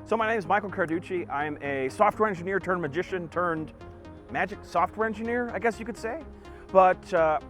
So my name is Michael Carducci. I'm a software engineer turned magician turned magic software engineer, I guess you could say. But I'm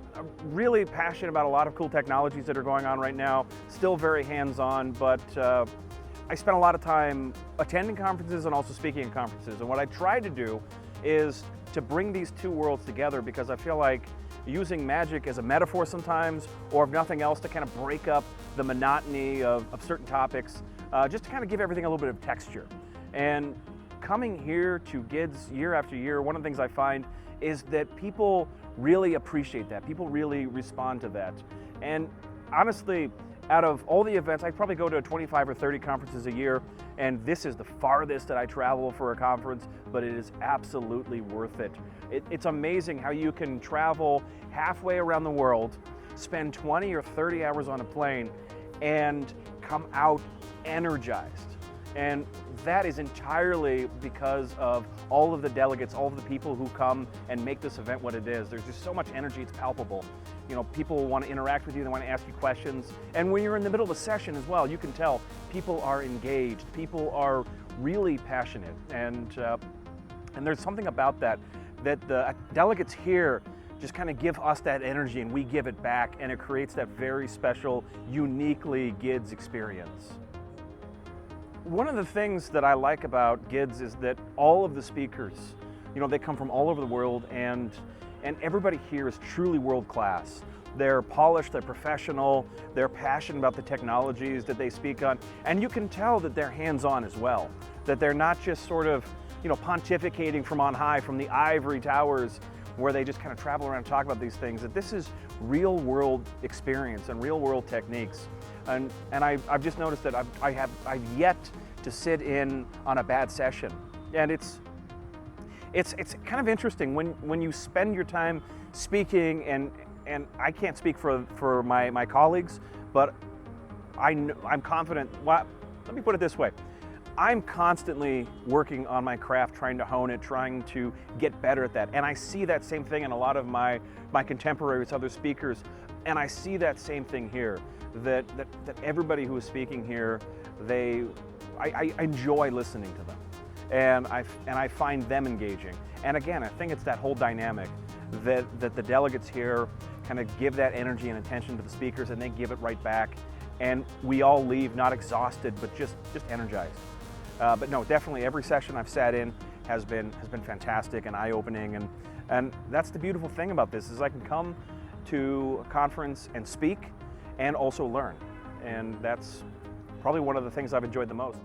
really passionate about a lot of cool technologies that are going on right now. Still very hands-on, but I spend a lot of time attending conferences and also speaking at conferences. And what I try to do is to bring these two worlds together, because I feel like using magic as a metaphor sometimes, or if nothing else, to kind of break up the monotony of certain topics, just to kind of give everything a little bit of texture. And coming here to GIDS year after year, one of the things I find is that people really appreciate that. People really respond to that. And honestly, out of all the events, I probably go to 25 or 30 conferences a year, and this is the farthest that I travel for a conference, but it is absolutely worth it. It's amazing how you can travel halfway around the world, spend 20 or 30 hours on a plane, and come out energized. And that is entirely because of all of the delegates, all of the people who come and make this event what it is. There's just so much energy, it's palpable. You know, people want to interact with you, they want to ask you questions. And when you're in the middle of a session as well, you can tell people are engaged, people are really passionate. And there's something about that the delegates here just kind of give us that energy and we give it back, and it creates that very special, uniquely GIDS experience. One of the things that I like about GIDS is that all of the speakers, you know, they come from all over the world, and everybody here is truly world class. They're polished, they're professional, they're passionate about the technologies that they speak on, and you can tell that they're hands-on as well, that they're not just sort of, you know, pontificating from on high, from the ivory towers, where they just kind of travel around and talk about these things, that this is real world experience and real world techniques. And I've just noticed that I've yet to sit in on a bad session. And it's kind of interesting when you spend your time speaking, and I can't speak for my colleagues, but I'm confident. Well, let me put it this way. I'm constantly working on my craft, trying to hone it, trying to get better at that. And I see that same thing in a lot of my contemporaries, other speakers, and I see that same thing here, that everybody who is speaking here, I enjoy listening to them, and I find them engaging. And again, I think it's that whole dynamic that the delegates here kind of give that energy and attention to the speakers, and they give it right back, and we all leave not exhausted, but just energized. But no, definitely every session I've sat in has been fantastic and eye-opening, and that's the beautiful thing about this, is I can come to a conference and speak and also learn, and that's probably one of the things I've enjoyed the most.